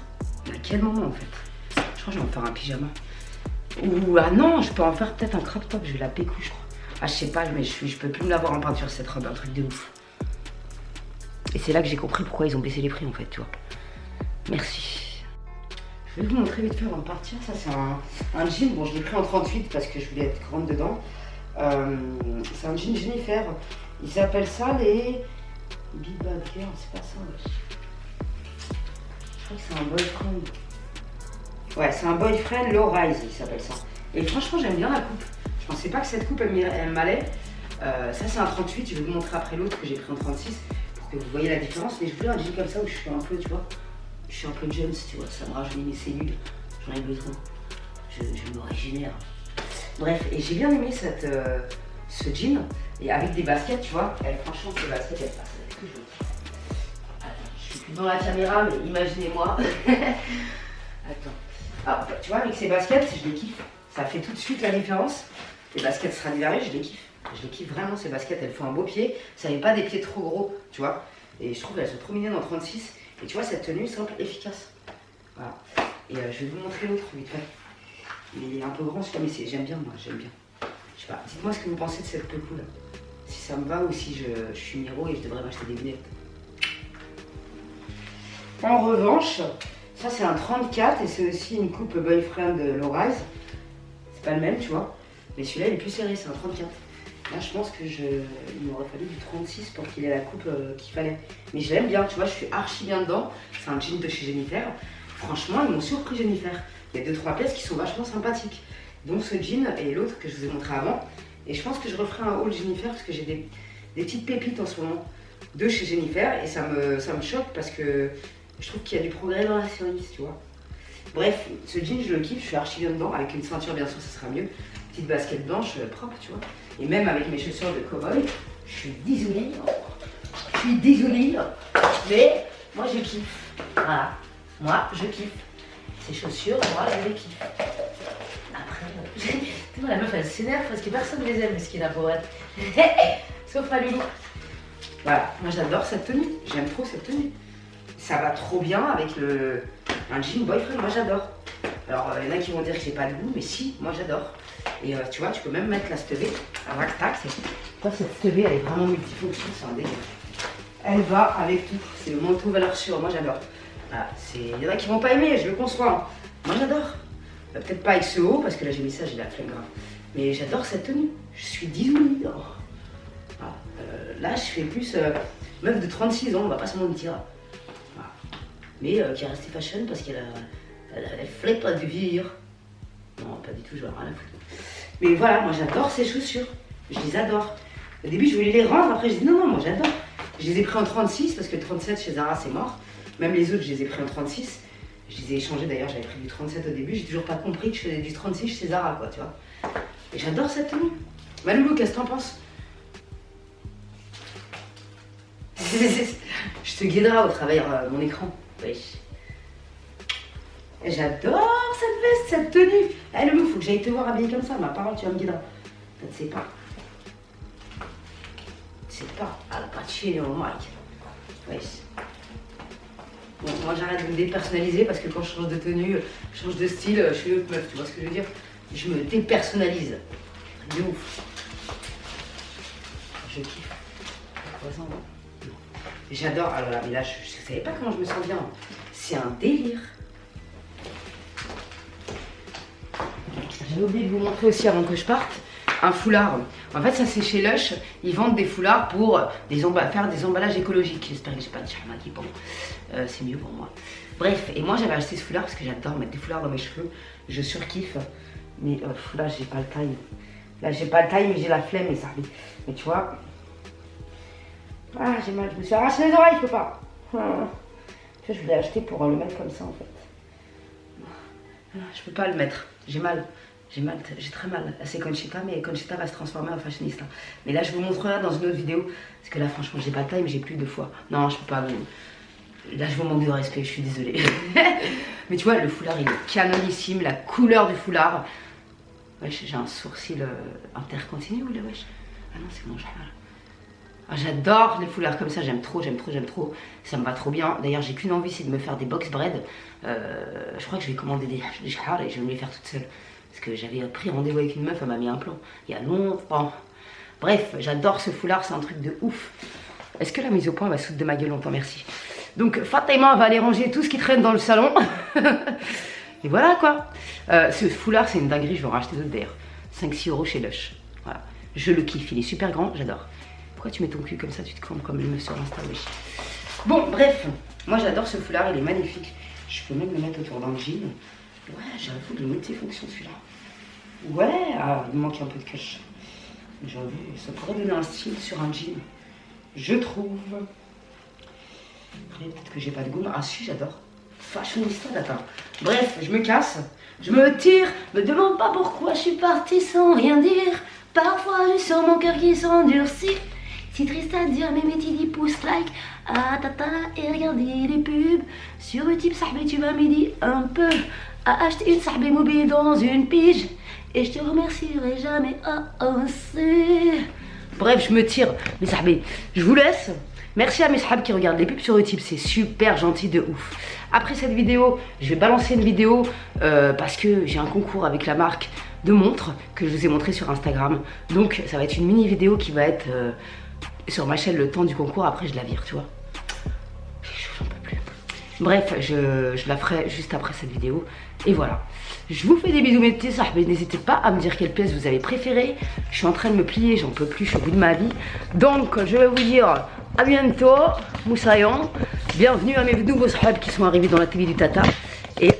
À quel moment en fait? Je crois que je vais en faire un pyjama. Ou ah non, je peux en faire peut-être un crop top, je vais la pécou je crois. Ah je sais pas, mais je peux plus me l'avoir en peinture cette robe, un truc de ouf. Et c'est là que j'ai compris pourquoi ils ont baissé les prix en fait, tu vois. Merci. Je vais vous montrer vite fait avant de partir, ça c'est un jean, bon je l'ai pris en 38 parce que je voulais être grande dedans. C'est un jean Jennifer, ils appellent ça les Big Bad Girl, c'est pas ça ouais. Je crois que c'est un boyfriend. Ouais, c'est un boyfriend low rise, il s'appelle ça. Et franchement, j'aime bien la coupe. Je pensais pas que cette coupe, elle m'allait. Ça, c'est un 38. Je vais vous montrer après l'autre que j'ai pris en 36 pour que vous voyez la différence. Mais je voulais un jean comme ça où je suis un peu, tu vois, je suis un peu Jones, tu vois. Ça me rajeunit mes cellules. J'en ai besoin. Je me régénère. Bref, et j'ai bien aimé ce jean. Et avec des baskets, tu vois. Et franchement, ces baskets, elles passent avec tout. Attends, je suis plus dans la caméra, mais imaginez-moi. Attends. Ah, tu vois, avec ces baskets, je les kiffe. Ça fait tout de suite la différence. Les baskets Stradivarius, je les kiffe. Je les kiffe vraiment, ces baskets. Elles font un beau pied. Ça n'est pas des pieds trop gros, tu vois. Et je trouve qu'elles sont trop mignonnes en 36. Et tu vois, cette tenue simple, efficace. Voilà. Et je vais vous montrer l'autre vite fait. Il est un peu grand, mais j'aime bien, moi, j'aime bien. Je sais pas, dites-moi ce que vous pensez de cette peau là. Si ça me va ou si je suis Miro et je devrais m'acheter des lunettes. En revanche, ça c'est un 34 et c'est aussi une coupe boyfriend low rise. C'est pas le même, tu vois. Mais celui-là il est plus serré, c'est un 34. Là je pense que il m'aurait fallu du 36 pour qu'il ait la coupe qu'il fallait. Mais je l'aime bien, tu vois, je suis archi bien dedans. C'est un jean de chez Jennifer. Franchement, ils m'ont surpris Jennifer. Il y a 2-3 pièces qui sont vachement sympathiques. Donc ce jean et l'autre que je vous ai montré avant. Et je pense que je referai un haul Jennifer parce que j'ai des petites pépites en ce moment de chez Jennifer. Et ça me choque parce que je trouve qu'il y a du progrès dans la série, tu vois. Bref, ce jean je le kiffe, je suis archi bien dedans. Avec une ceinture bien sûr ça sera mieux. Petite basket blanche propre, tu vois. Et même avec mes chaussures de cow-boy, je suis désolée. Mais moi je kiffe. Voilà, moi je kiffe. Ces chaussures, moi je les kiffe. Après, la meuf elle s'énerve parce que personne ne les aime, ce qui est la poète. Sauf à Lulu. Voilà, moi j'adore cette tenue, j'aime trop cette tenue. Ça va trop bien avec un jean boyfriend, moi j'adore. Alors il y en a qui vont dire que j'ai pas de goût, mais si, moi j'adore. Et tu vois, tu peux même mettre la stevée, un rack-tac. Toi cette stevée elle est vraiment multifonction, c'est un délire. Elle va avec tout, c'est le manteau valeur sûre, moi j'adore. Voilà, il y en a qui vont pas aimer, je le conçois. Hein. Moi j'adore. Peut-être pas avec ce haut, parce que là j'ai mis ça, j'ai la flemme grave. Mais j'adore cette tenue, je suis disounie. Oh. Voilà. Là je fais plus meuf de 36 ans, on va pas se mentir. Voilà. Mais qui est restée fashion parce qu'elle flippe de vieillir. Non, pas du tout, je vais rien à foutre. Mais voilà, moi j'adore ces chaussures, je les adore. Au début je voulais les rendre, après je dis non, moi j'adore. Je les ai pris en 36 parce que le 37 chez Zara c'est mort. Même les autres je les ai pris en 36. Je les ai échangés d'ailleurs, j'avais pris du 37 au début, j'ai toujours pas compris que je faisais du 36 chez Zara quoi, tu vois. Et j'adore cette tenue. Maloulou, qu'est-ce que t'en penses? Je te guiderai au travers mon écran. Wesh. J'adore cette veste, cette tenue. Eh Loulou, faut que j'aille te voir habillée comme ça. Ma parole, tu vas me guider. Tu ne sais pas. Tu sais pas. Ah, la patchée, oh Mike. Wesh. Bon, moi j'arrête de me dépersonnaliser parce que quand je change de tenue, je change de style, je suis une autre meuf, tu vois ce que je veux dire? Je me dépersonnalise. De ouf. Je kiffe. Croissant, non? J'adore. Alors là, mais là, je savais pas comment je me sens bien. C'est un délire. J'avais oublié de vous montrer aussi avant que je parte un foulard. En fait, ça c'est chez Lush. Ils vendent des foulards pour faire des emballages écologiques. J'espère que j'ai pas de charme qui bon. C'est mieux pour moi. Bref, et moi j'avais acheté ce foulard parce que j'adore mettre des foulards dans mes cheveux. Je surkiffe. Mais là, j'ai pas le time. Là, j'ai pas le time, mais j'ai la flemme et ça. Mais tu vois. Ah, j'ai mal. Je me suis arraché les oreilles, je peux pas. Je voulais acheter pour le mettre comme ça en fait. Je peux pas le mettre. J'ai mal. J'ai très mal. C'est Conchita, mais Conchita va se transformer en fashionista. Mais là, je vous montrerai dans une autre vidéo. Parce que là, franchement, j'ai pas le time, j'ai plus de fois. Non, je peux pas. Là, je vous manque de respect, je suis désolée. Mais tu vois, le foulard, il est canonissime. La couleur du foulard. Wesh, j'ai un sourcil intercontinu là, wesh. Ah non, c'est mon cheval. Ah, j'adore les foulards comme ça, j'aime trop. Ça me va trop bien. D'ailleurs, j'ai qu'une envie, c'est de me faire des box bread. Je crois que je vais commander des chars et je vais me les faire toute seule. Parce que j'avais pris rendez-vous avec une meuf, elle m'a mis un plan il y a longtemps. Bref, j'adore ce foulard, c'est un truc de ouf. Est-ce que la mise au point va se foutre de ma gueule longtemps? Merci. Donc Fatima va aller ranger tout ce qui traîne dans le salon. Et voilà quoi. Ce foulard, c'est une dinguerie, je vais en racheter d'autres d'ailleurs. 5-6 € chez Lush. Voilà. Je le kiffe, il est super grand, j'adore. Pourquoi tu mets ton cul comme ça, tu te crampes comme une meuf sur Insta, wesh. Bon, bref, moi j'adore ce foulard, il est magnifique. Je peux même le mettre autour d'un jean. Ouais, j'avoue, de multifonction celui-là. Ouais, ah, il me manque un peu de cache. J'avoue, ça pourrait donner un style sur un jean. Je trouve. Après, peut-être que j'ai pas de goût. Ah si, j'adore. Fashionista, d'accord. Bref, je me casse. Je me tire. Me demande pas pourquoi je suis partie sans rien dire. Parfois, je sens mon cœur qui s'endurcit. Si triste à dire, mais Métidi pousse like. Ah tata, et regardez les pubs. Sur le type sahbé, tu vas m'aider un peu. À acheter une sahbé mobile dans une pige. Et je te remercierai jamais assez. Bref, je me tire. Mais sahbé, je vous laisse. Merci à mes sahbs qui regardent les pubs sur Utip, c'est super gentil de ouf. Après cette vidéo, je vais balancer une vidéo parce que j'ai un concours avec la marque de montres que je vous ai montré sur Instagram. Donc ça va être une mini vidéo qui va être sur ma chaîne le temps du concours. Après je la vire, tu vois. J'en peux plus. Bref, je la ferai juste après cette vidéo. Et voilà. Je vous fais des bisous mes petits sahbés. N'hésitez pas à me dire quelle pièce vous avez préférée. Je suis en train de me plier, j'en peux plus, je suis au bout de ma vie. Donc je vais vous dire à bientôt, Moussaillon. Bienvenue à mes nouveaux sahbs qui sont arrivés dans la télé du Tata. Et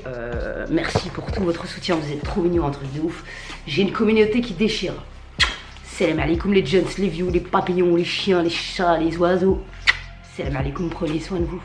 merci pour tout votre soutien, vous êtes trop mignons, un truc de ouf. J'ai une communauté qui déchire. Salam alaikum les jeunes, les vieux, les papillons, les chiens, les chats, les oiseaux. Salam alaikum, prenez soin de vous.